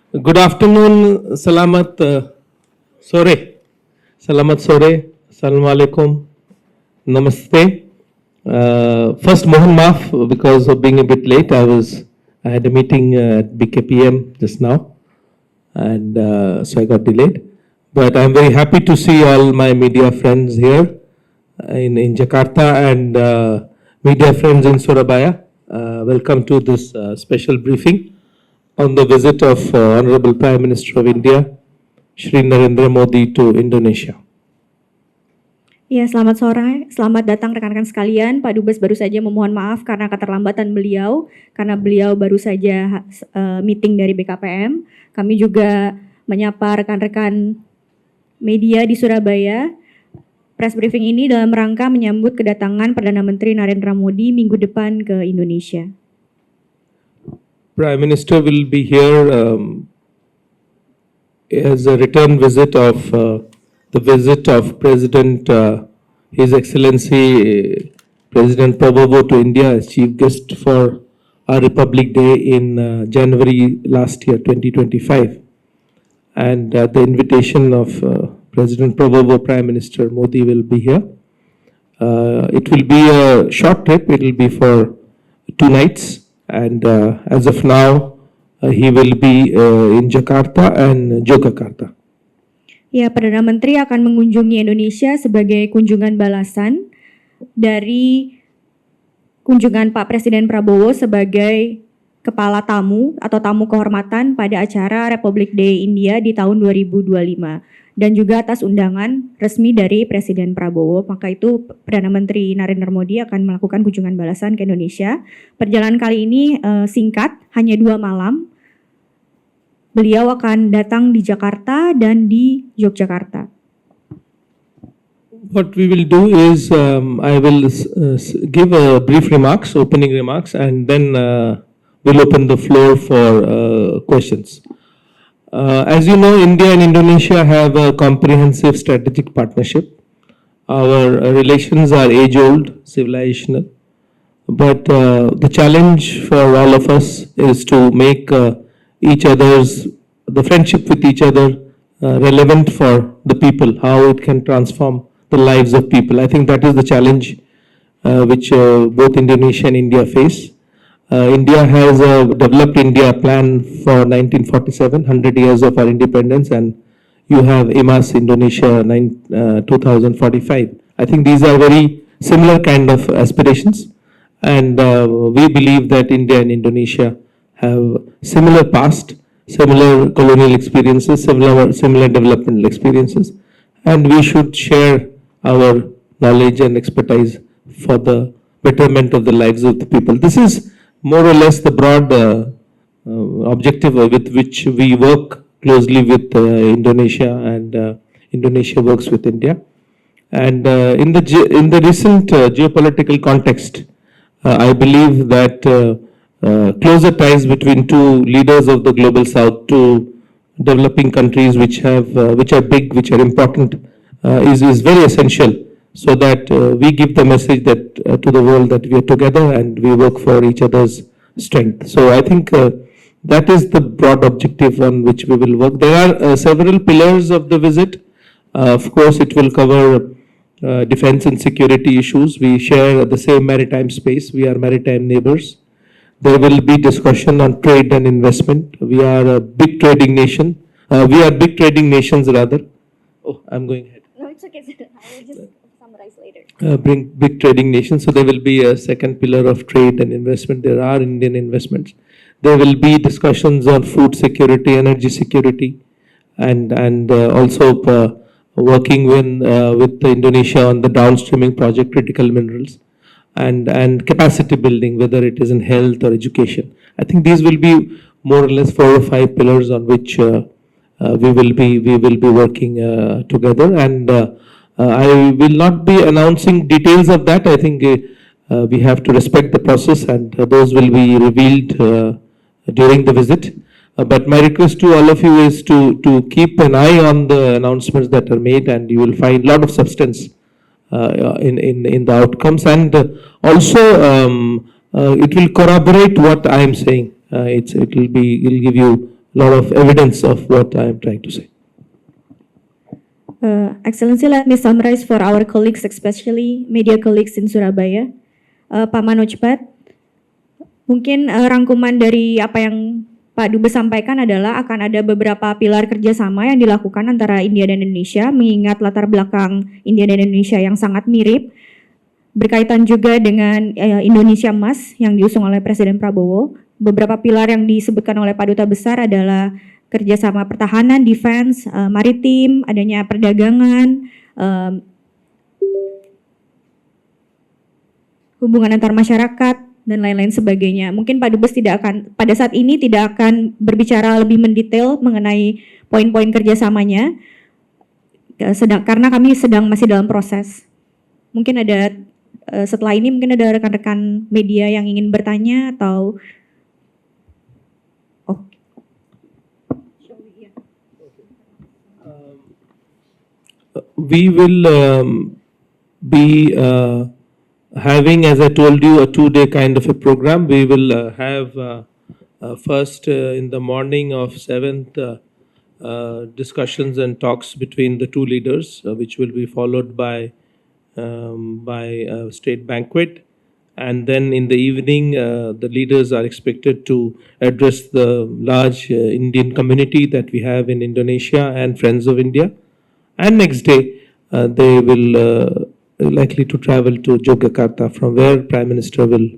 Good afternoon, selamat sore, assalamualaikum, namaste. First, Mohan Maaf because of being a bit late. I had a meeting at BKPM just now, and so I got delayed. But I'm very happy to see all my media friends here in Jakarta and media friends in Surabaya. Welcome to this special briefing on the visit of Honorable Prime Minister of India, Shri Narendra Modi to Indonesia. Ya, selamat sore, selamat datang rekan-rekan sekalian. Pak Dubes baru saja memohon maaf karena keterlambatan beliau, karena beliau baru saja meeting dari BKPM. Kami juga menyapa rekan-rekan media di Surabaya. Press briefing ini dalam rangka menyambut kedatangan Perdana Menteri Narendra Modi minggu depan ke Indonesia. Prime Minister will be here as a return visit of the visit of President His Excellency President Prabowo to India as chief guest for our Republic Day in January last year, 2025. And the invitation of President Prabowo, Prime Minister Modi will be here. It will be a short trip. It will be for 2 nights. And as of now, he will be in Jakarta and Yogyakarta. Ya, Perdana Menteri akan mengunjungi Indonesia sebagai kunjungan balasan dari kunjungan Pak Presiden Prabowo sebagai kepala tamu atau tamu kehormatan pada acara Republic Day India di tahun 2025 dan juga atas undangan resmi dari Presiden Prabowo. Maka itu Perdana Menteri Narendra Modi akan melakukan kunjungan balasan ke Indonesia. Perjalanan kali ini singkat, hanya 2 malam. Beliau akan datang di Jakarta dan di Yogyakarta. What we will do is I will give a brief remarks, opening remarks, and then we'll open the floor for questions. As you know, India and Indonesia have a comprehensive strategic partnership. Our relations are age-old, civilizational, but the challenge for all of us is to make the friendship with each other relevant for the people, how it can transform the lives of people. I think that is the challenge which both Indonesia and India face. India has a developed India plan for 1947, 100 years of our independence, and you have IMAS Indonesia 2045. I think these are very similar kind of aspirations, and we believe that India and Indonesia have similar past, similar colonial experiences, similar developmental experiences, and we should share our knowledge and expertise for the betterment of the lives of the people. This is more or less the broad objective with which we work closely with Indonesia, and Indonesia works with India. And in the recent geopolitical context, I believe that closer ties between 2 leaders of the global south, 2 developing countries which are big, which are important, is very essential, so that we give the message that to the world that we are together and we work for each other's strength. So I think that is the broad objective on which we will work. There are several pillars of the visit. Of course, it will cover defense and security issues. We share the same maritime space. We are maritime neighbors. There will be discussion on trade and investment. We are a big trading nation. We are big trading nations rather. Oh, I'm going ahead. No, it's okay. I will just summarize later. Bring big trading nations. So there will be a second pillar of trade and investment. There are Indian investments. There will be discussions on food security, energy security, and also working with Indonesia on the downstreaming project, critical minerals, and capacity building, whether it is in health or education. I think these will be more or less 4 or 5 pillars on which we will be working together, and I will not be announcing details of that. I think we have to respect the process, and those will be revealed during the visit. But my request to all of you is to keep an eye on the announcements that are made, and you will find a lot of substance in the outcomes, and also it will corroborate what I am saying. It'll give you a lot of evidence of what I am trying to say. Excellency, let me summarize for our colleagues, especially media colleagues in Surabaya. Pak Manojpat, mungkin rangkuman dari apa yang Pak Dubes sampaikan adalah akan ada beberapa pilar kerjasama yang dilakukan antara India dan Indonesia, mengingat latar belakang India dan Indonesia yang sangat mirip, berkaitan juga dengan Indonesia Emas yang diusung oleh Presiden Prabowo. Beberapa pilar yang disebutkan oleh Pak Duta Besar adalah kerjasama pertahanan, defense, maritim, adanya perdagangan, hubungan antar masyarakat, dan lain-lain sebagainya. Mungkin Pak Dubes pada saat ini tidak akan berbicara lebih mendetail mengenai poin-poin kerjasamanya, karena kami masih dalam proses. Mungkin ada setelah ini mungkin ada rekan-rekan media yang ingin bertanya atau we will be having, as I told you, a 2-day kind of a program. We will have first in the morning of 7th discussions and talks between the two leaders, which will be followed by a state banquet. And then in the evening, the leaders are expected to address the large Indian community that we have in Indonesia and Friends of India. And next day, they will likely to travel to Yogyakarta, from where Prime Minister will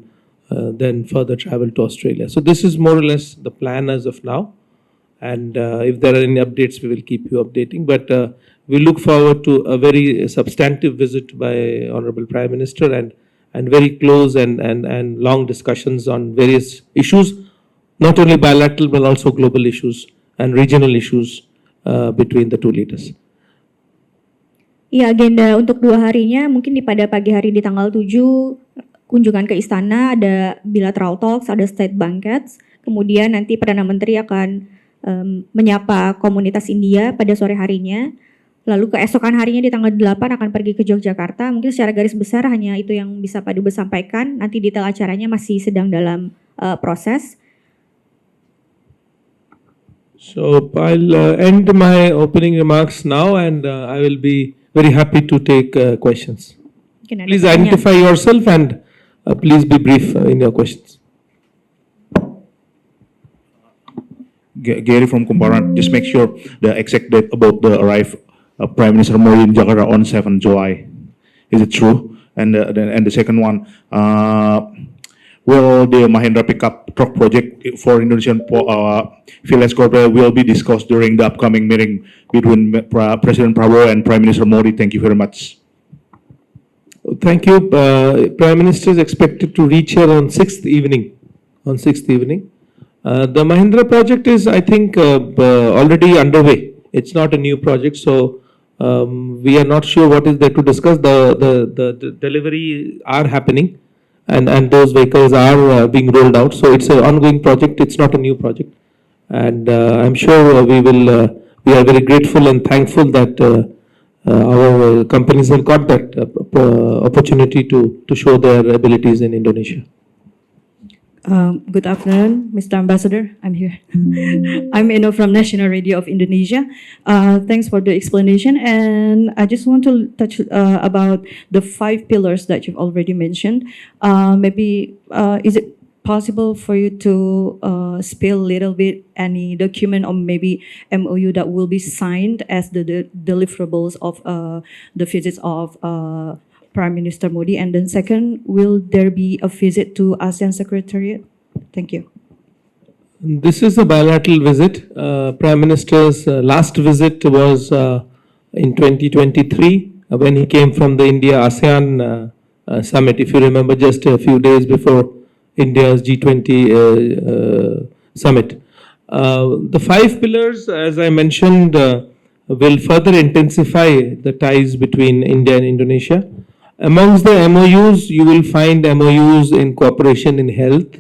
then further travel to Australia. So this is more or less the plan as of now. And if there are any updates, we will keep you updating. But we look forward to a very substantive visit by Honorable Prime Minister and very close and long discussions on various issues, not only bilateral but also global issues and regional issues between the two leaders. Iya, agenda untuk 2 harinya mungkin pada pagi hari di tanggal 7 kunjungan ke istana, ada bilateral talks, ada state banquets, kemudian nanti Perdana Menteri akan menyapa komunitas India pada sore harinya, lalu keesokan harinya di tanggal 8 akan pergi ke Yogyakarta. Mungkin secara garis besar hanya itu yang bisa Pak Dubes sampaikan, nanti detail acaranya masih sedang dalam proses. So I'll end my opening remarks now, and I will be very happy to take questions. Please identify yourself and please be brief in your questions. Gary from Kumparan, just make sure the exact date about the arrive Prime Minister Modi in Jakarta on 7 July. Is it true? And the second one, will the Mahindra pickup truck project for Indonesian Village Corporate will be discussed during the upcoming meeting between President Prabowo and Prime Minister Modi? Thank you very much. Thank you. Prime Minister is expected to reach here on 6th evening. The Mahindra project is, I think, already underway. It's not a new project, so we are not sure what is there to discuss. The delivery are happening, and those vehicles are being rolled out. So it's an ongoing project. It's not a new project, and I'm sure we are very grateful and thankful that our companies have got that opportunity to show their abilities in Indonesia. Good afternoon, Mr. Ambassador. I'm here. I'm Eno from National Radio of Indonesia. Thanks for the explanation. And I just want to touch about the 5 pillars that you've already mentioned. Maybe is it possible for you to spill a little bit any document or maybe MOU that will be signed as the deliverables of the visits of Prime Minister Modi? And then second, will there be a visit to ASEAN Secretariat? Thank you. This is a bilateral visit. Prime Minister's last visit was in 2023 when he came from the India-ASEAN summit, if you remember, just a few days before India's G20 summit. The 5 pillars, as I mentioned, will further intensify the ties between India and Indonesia. Amongst the MOUs, you will find MOUs in cooperation in health,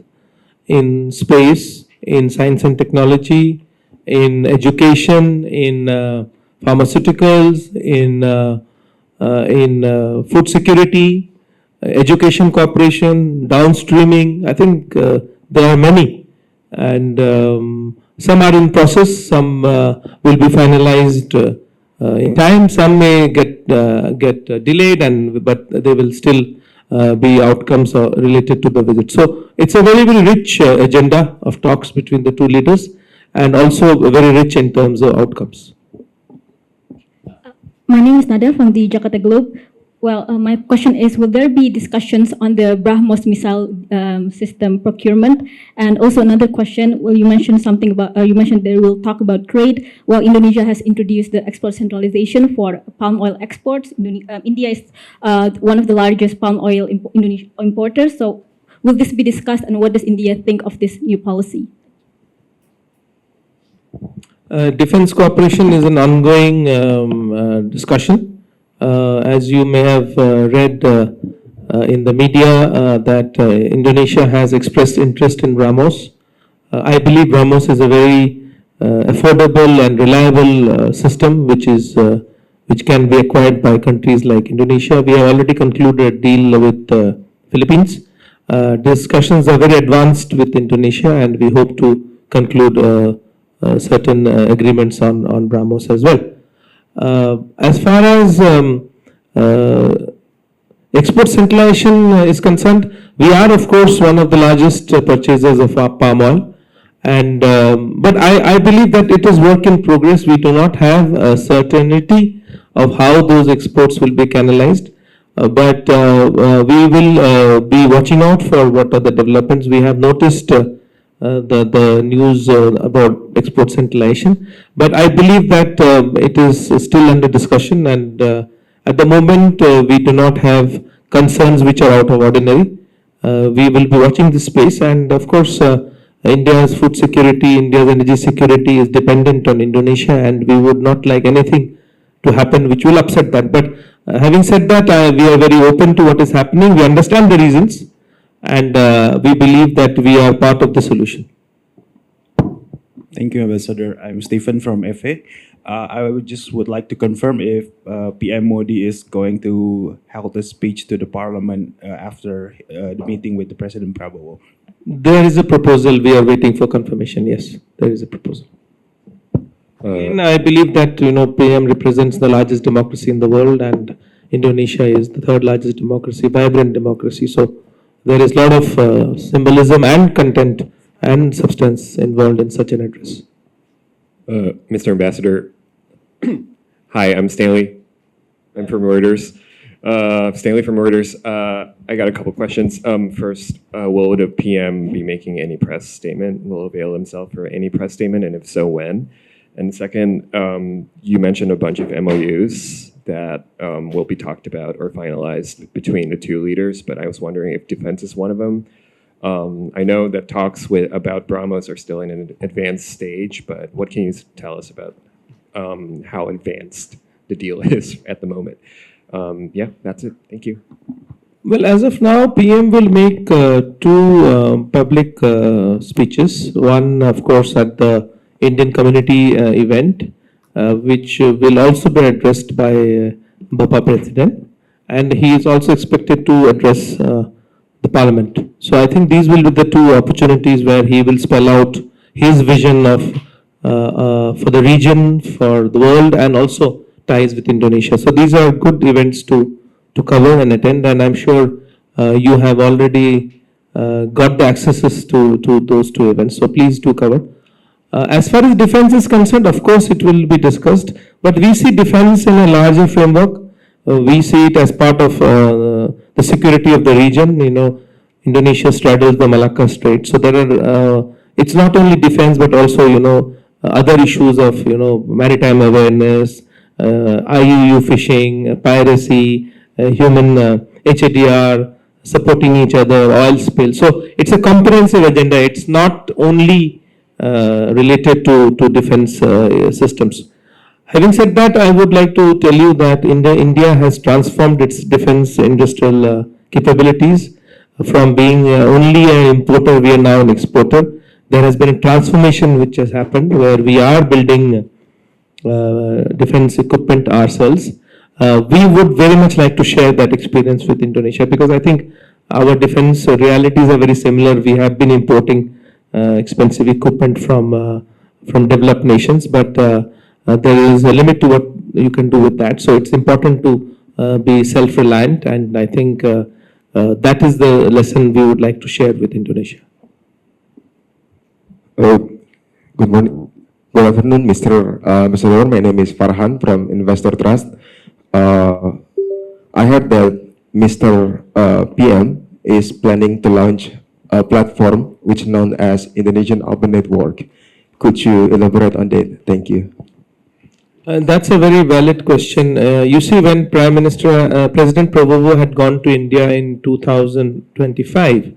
in space, in science and technology, in education, in pharmaceuticals, in food security, education cooperation, downstreaming. I think there are many. And Some are in process, some will be finalized in time, some may get delayed, but they will still be outcomes related to the visit. So it's a very, very rich agenda of talks between the two leaders, and also very rich in terms of outcomes. My name is Nada from the Jakarta Globe. Well, my question is, will there be discussions on the BrahMos missile system procurement? And also another question, well, you mentioned something about, you mentioned they will talk about trade. Well, Indonesia has introduced the export centralization for palm oil exports. India is one of the largest palm oil importers. So will this be discussed, and what does India think of this new policy? Defense cooperation is an ongoing discussion. As you may have read in the media that Indonesia has expressed interest in BrahMos. I believe BrahMos is a very affordable and reliable system which can be acquired by countries like Indonesia. We have already concluded a deal with the Philippines. Discussions are very advanced with Indonesia, and we hope to conclude certain agreements on BrahMos as well. As far as export centralization is concerned, we are of course one of the largest purchasers of palm oil, and but I believe that it is work in progress. We do not have a certainty of how those exports will be canalized, but we will be watching out for what are the developments. We have noticed the news about export centralization, but I believe that it is still under discussion, and at the moment we do not have concerns which are out of ordinary. We will be watching this space, and of course India's food security, India's energy security is dependent on Indonesia, and we would not like anything to happen which will upset that. But having said that, we are very open to what is happening. We understand the reasons, and we believe that we are part of the solution. Thank you, Ambassador. I'm Stephen from FA. I would like to confirm if PM Modi is going to hold a speech to the parliament after the meeting with the President Prabowo. There is a proposal. We are waiting for confirmation. Yes, there is a proposal. And I believe that PM represents the largest democracy in the world, and Indonesia is the third largest democracy, vibrant democracy. So there is a lot of symbolism and content and substance involved in such an address. Mr. Ambassador, hi, I'm Stanley. I'm from Reuters. Stanley from Reuters. I got a couple questions. First, will the PM be making any press statement? Will avail himself for any press statement, and if so, when? And second, you mentioned a bunch of MOUs that will be talked about or finalized between the two leaders, but I was wondering if defense is one of them. I know that talks about BrahMos are still in an advanced stage, but what can you tell us about how advanced the deal is at the moment? Yeah, that's it. Thank you. Well, as of now, PM will make two public speeches. One, of course, at the Indian community event, which will also be addressed by Bapa President, and he is also expected to address the Parliament. So I think these will be the two opportunities where he will spell out his vision of for the region, for the world, and also ties with Indonesia. So these are good events to cover and attend, and I'm sure you have already got the accesses to those two events. So please do cover. As far as defense is concerned, of course it will be discussed, but we see defense in a larger framework. We see it as part of the security of the region. Indonesia straddles the Malacca Strait, so there are. It's not only defense, but also other issues of maritime awareness, IUU fishing, piracy, human HADR, supporting each other, oil spill. So it's a comprehensive agenda. It's not only related to defense systems. Having said that, I would like to tell you that India has transformed its defense industrial capabilities from being only an importer. We are now an exporter. There has been a transformation which has happened where we are building defense equipment ourselves. We would very much like to share that experience with Indonesia, because I think our defense realities are very similar. We have been importing expensive equipment from from developed nations, but there is a limit to what you can do with that. So it's important to be self-reliant, and I think that is the lesson we would like to share with Indonesia. Good morning. Good afternoon, Mr. Ambassador. My name is Farhan from Investor Trust. I heard that Mr. PM is planning to launch a platform which is known as Indonesian Open Network. Could you elaborate on that? Thank you. That's a very valid question. You see, when President Prabowo had gone to India in 2025,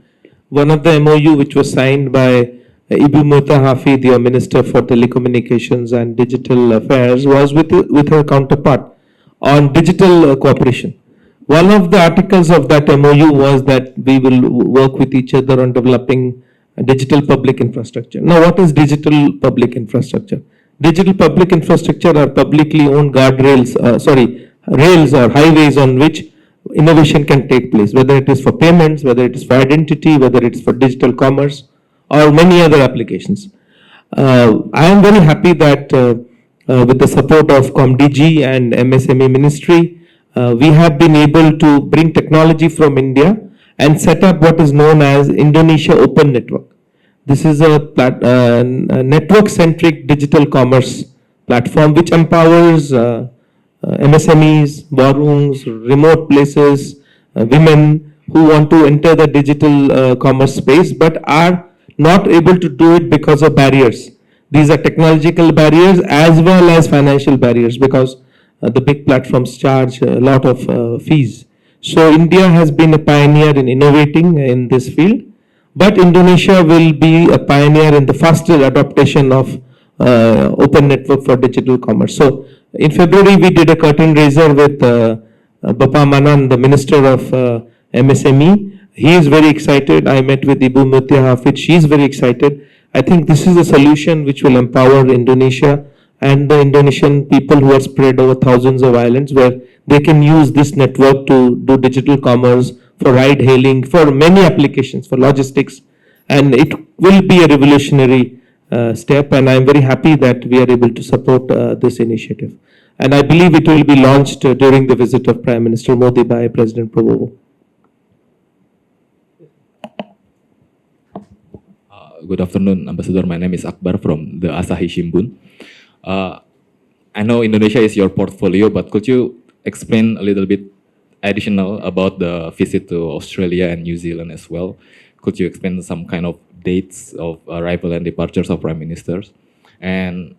one of the MOU which was signed by Ibu Muta Hafid, your Minister for Telecommunications and Digital Affairs, was with her counterpart on digital cooperation. One of the articles of that MOU was that we will work with each other on developing digital public infrastructure. Now, what is digital public infrastructure? Digital public infrastructure are publicly owned rails or highways on which innovation can take place, whether it is for payments, whether it is for identity, whether it is for digital commerce, or many other applications. I am very happy that with the support of ComDG and MSME Ministry, we have been able to bring technology from India and set up what is known as Indonesia Open Network. This is a network-centric digital commerce platform which empowers MSMEs, warungs, remote places, women who want to enter the digital commerce space but are not able to do it because of barriers. These are technological barriers as well as financial barriers, because the big platforms charge a lot of fees. So India has been a pioneer in innovating in this field, but Indonesia will be a pioneer in the faster adaptation of open network for digital commerce. So in February, we did a curtain raiser with Bapa Manan, the Minister of MSME. He is very excited. I met with Ibu Mutia Hafid. She is very excited. I think this is a solution which will empower Indonesia and the Indonesian people who are spread over thousands of islands, where they can use this network to do digital commerce, for ride hailing, for many applications, for logistics. And it will be a revolutionary step, and I'm very happy that we are able to support this initiative. And I believe it will be launched during the visit of Prime Minister Modi by President Prabowo. Good afternoon, Ambassador. My name is Akbar from the Asahi Shimbun. I know Indonesia is your portfolio, but could you explain a little bit additional about the visit to Australia and New Zealand as well? Could you explain some kind of dates of arrival and departures of prime ministers? And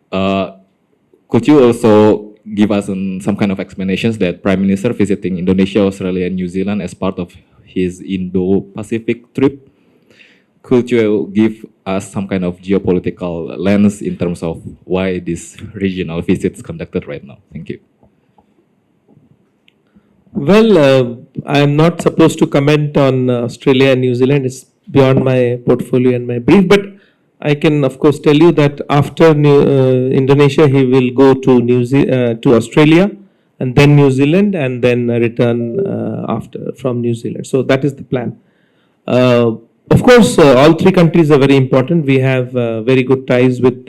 could you also give us some kind of explanations that Prime Minister visiting Indonesia, Australia, and New Zealand as part of his Indo-Pacific trip? Could you give us some kind of geopolitical lens in terms of why this regional visits conducted right now? Thank you. Well, I am not supposed to comment on Australia and New Zealand. It's beyond my portfolio and my brief. But I can, of course, tell you that after Indonesia, he will go to to Australia, and then New Zealand, and then return from New Zealand. So that is the plan. Of course, all three countries are very important. We have very good ties with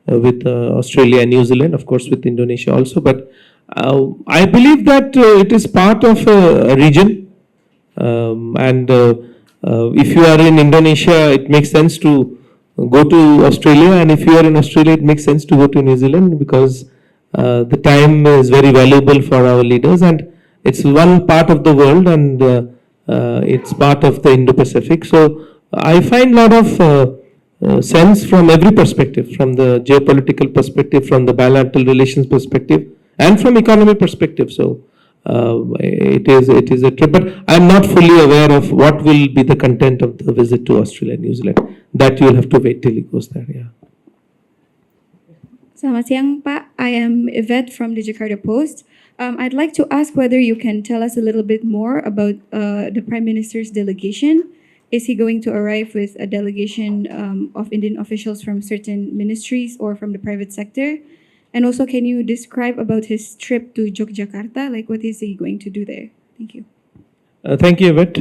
Australia and New Zealand, of course, with Indonesia also. But I believe that it is part of a region, and if you are in Indonesia, it makes sense to go to Australia, and if you are in Australia, it makes sense to go to New Zealand, because the time is very valuable for our leaders, and it's one part of the world, and it's part of the Indo-Pacific. So I find a lot of sense from every perspective, from the geopolitical perspective, from the bilateral relations perspective, and from economy perspective. So it is a trip, but I'm not fully aware of what will be the content of the visit to Australia and New Zealand. That you'll have to wait till he goes there. Yeah. Selamat siang, Pak. I am Yvette from the Jakarta Post. I'd like to ask whether you can tell us a little bit more about the Prime Minister's delegation. Is he going to arrive with a delegation of Indian officials from certain ministries or from the private sector? And also, can you describe about his trip to Yogyakarta? Like, what is he going to do there? Thank you. Thank you, Yvette.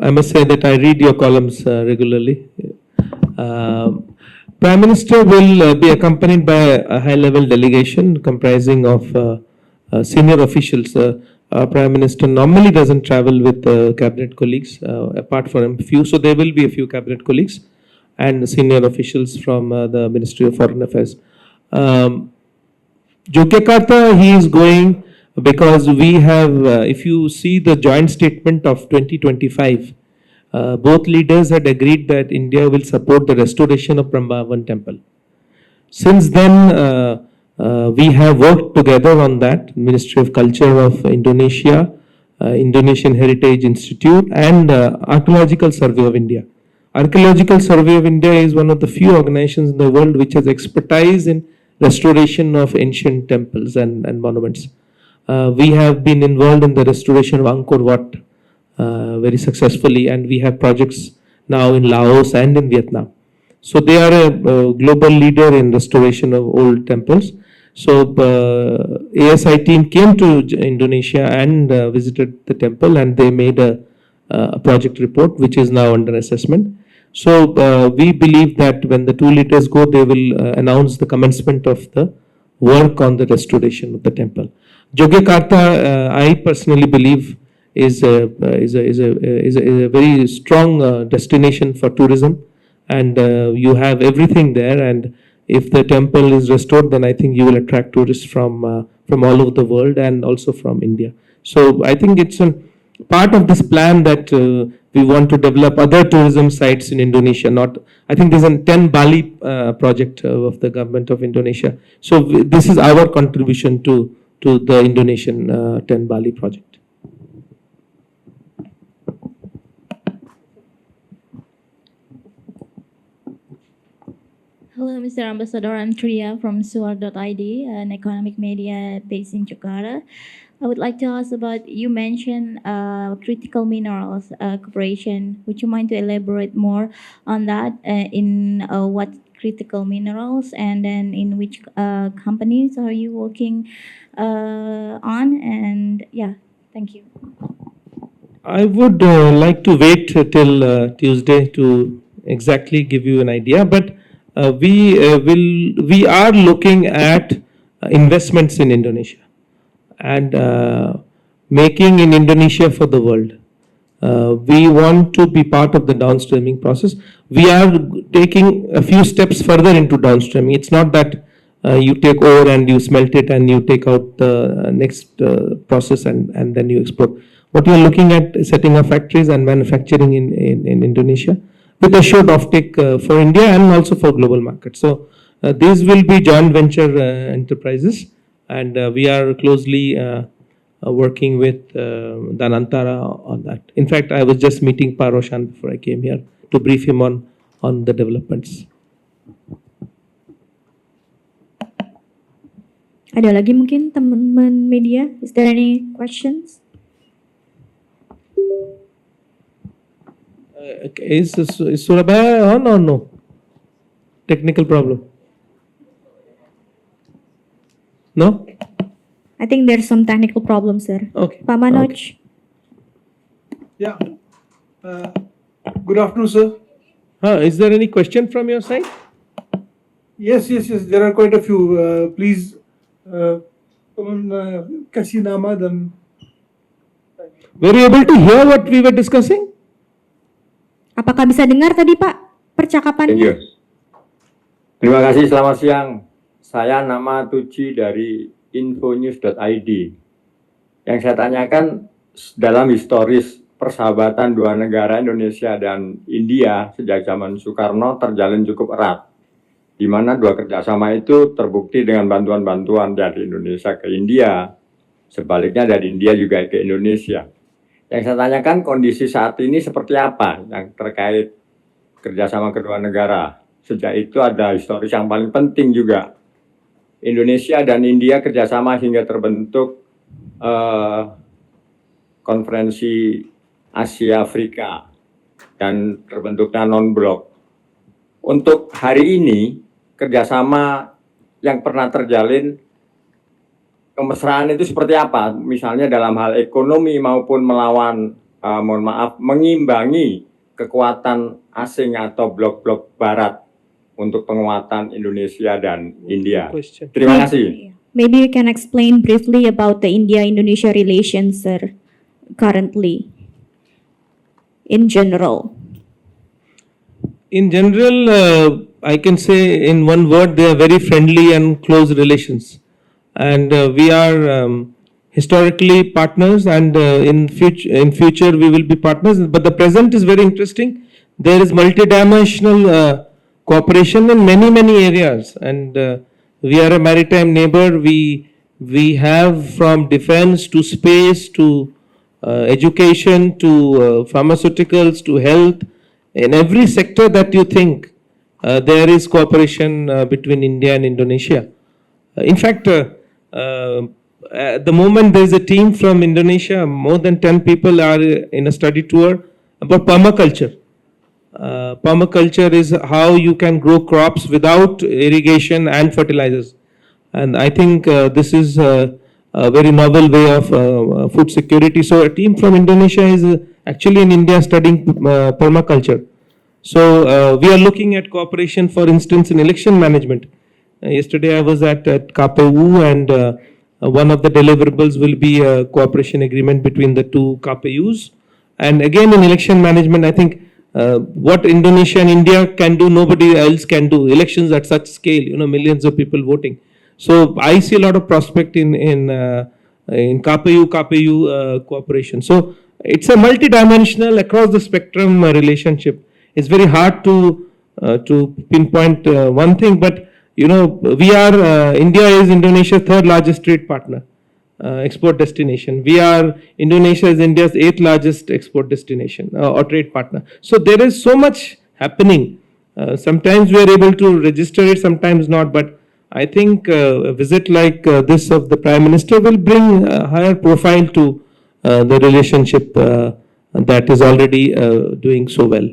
I must say that I read your columns regularly. Prime Minister will be accompanied by a high-level delegation comprising of senior officials. Prime Minister normally doesn't travel with cabinet colleagues, apart from a few. So there will be a few cabinet colleagues and senior officials from the Ministry of Foreign Affairs. Yogyakarta, he is going because we have, if you see the joint statement of 2025, both leaders had agreed that India will support the restoration of Brahmavan temple. Since then, we have worked together on that. Ministry of Culture of Indonesia, Indonesian Heritage Institute, and Archaeological Survey of India. Archaeological Survey of India is one of the few organizations in the world which has expertise in restoration of ancient temples and monuments. We have been involved in the restoration of Angkor Wat very successfully, and we have projects now in Laos and in Vietnam. So they are a global leader in restoration of old temples. So ASI team came to Indonesia and visited the temple, and they made a project report which is now under assessment. So we believe that when the two leaders go, they will announce the commencement of the work on the restoration of the temple. Yogyakarta, I personally believe, is a very strong destination for tourism, and you have everything there. And if the temple is restored, then I think you will attract tourists from all over the world and also from India. So I think it's a part of this plan that we want to develop other tourism sites in Indonesia. Not, I think there's a 10 Bali project of the government of Indonesia. So this is our contribution to the Indonesian 10 Bali project. Hello, Mr. Ambassador. I'm Tria from Suar.id, an economic media based in Jakarta. I would like to ask about, you mentioned critical minerals cooperation. Would you mind to elaborate more on that? In what critical minerals, and then in which companies are you working on? And yeah, thank you. I would like to wait till Tuesday to exactly give you an idea, but we are looking at investments in Indonesia and making in Indonesia for the world. We want to be part of the downstreaming process. We are taking a few steps further into downstreaming. It's not that you take ore and you smelt it and you take out the next process and then you export. What we are looking at is setting up factories and manufacturing in Indonesia with assured offtake for India and also for global markets. So these will be joint venture enterprises, and we are closely working with Danantara on that. In fact, I was just meeting Paroshan before I came here to brief him on the developments. Ada lagi mungkin teman-teman media? Is there any questions? Is Surabaya on or no? Technical problem? No? I think there's some technical problems there. Okay. Pak Manoj. Okay. Yeah. Good afternoon, sir. Is there any question from your side? Yes. There are quite a few. Please, kasih nama dan. Were you able to hear what we were discussing? Apakah bisa dengar tadi Pak percakapannya? Thank you. Terima kasih, selamat siang. Saya nama Tuji dari infonews.id. Yang saya tanyakan, dalam historis persahabatan dua negara Indonesia dan India sejak zaman Soekarno terjalin cukup erat, di mana dua kerjasama itu terbukti dengan bantuan-bantuan dari Indonesia ke India, sebaliknya dari India juga ke Indonesia. Yang saya tanyakan, kondisi saat ini seperti apa yang terkait kerjasama kedua negara? Sejak itu ada historis yang paling penting juga. Indonesia dan India kerjasama hingga terbentuk konferensi Asia Afrika dan terbentuknya non-blok. Untuk hari ini, kerjasama yang pernah terjalin, kemesraan itu seperti apa? Misalnya dalam hal ekonomi maupun melawan, mengimbangi kekuatan asing atau blok-blok barat untuk penguatan Indonesia dan India. Question. Terima kasih. Maybe you can explain briefly about the India-Indonesia relations, sir, currently, in general. In general, I can say in one word, they are very friendly and close relations. And we are historically partners, and in future we will be partners. But the present is very interesting. There is multidimensional cooperation in many areas, and we are a maritime neighbor. We have from defense to space to education to pharmaceuticals to health. In every sector that you think, there is cooperation between India and Indonesia. In fact, at the moment there is a team from Indonesia, more than 10 people are in a study tour about permaculture. Permaculture is how you can grow crops without irrigation and fertilizers. And I think this is a very novel way of food security. So a team from Indonesia is actually in India studying permaculture. So we are looking at cooperation, for instance, in election management. Yesterday I was at KPU, and one of the deliverables will be a cooperation agreement between the two KPUs. And again, in election management, I think what Indonesia and India can do, nobody else can do. Elections at such scale, millions of people voting. So I see a lot of prospect in KPU cooperation. So it's a multidimensional, across the spectrum relationship. It's very hard to pinpoint one thing, but we are India is Indonesia's third largest trade partner, export destination. Indonesia is India's 8th largest export destination or trade partner. So there is so much happening. Sometimes we are able to register it, sometimes not. But I think a visit like this of the Prime Minister will bring a higher profile to the relationship that is already doing so well.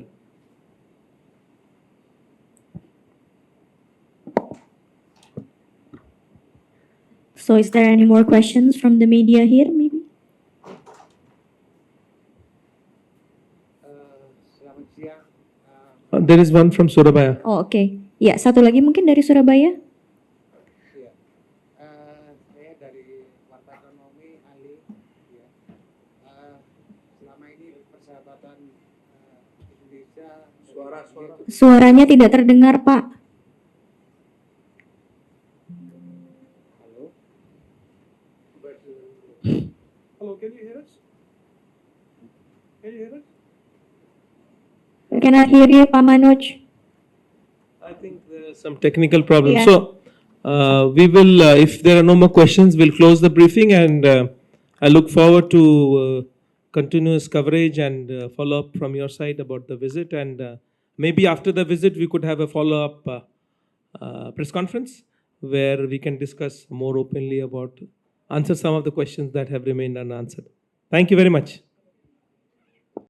So is there any more questions from the media here, maybe? There is one from Surabaya. Oh, oke. Ya, satu lagi mungkin dari Surabaya. Saya dari Warta Ekonomi Ali. Selama ini persahabatan Indonesia. Suaranya tidak terdengar, Pak. Hello, can you hear us? Can you hear us? I cannot hear you, Pak Manoj. I think there are some technical problems. Yeah. So we will, if there are no more questions, we'll close the briefing, and I look forward to continuous coverage and follow-up from your side about the visit. And maybe after the visit, we could have a follow-up press conference where we can discuss more openly about, answer some of the questions that have remained unanswered. Thank you very much.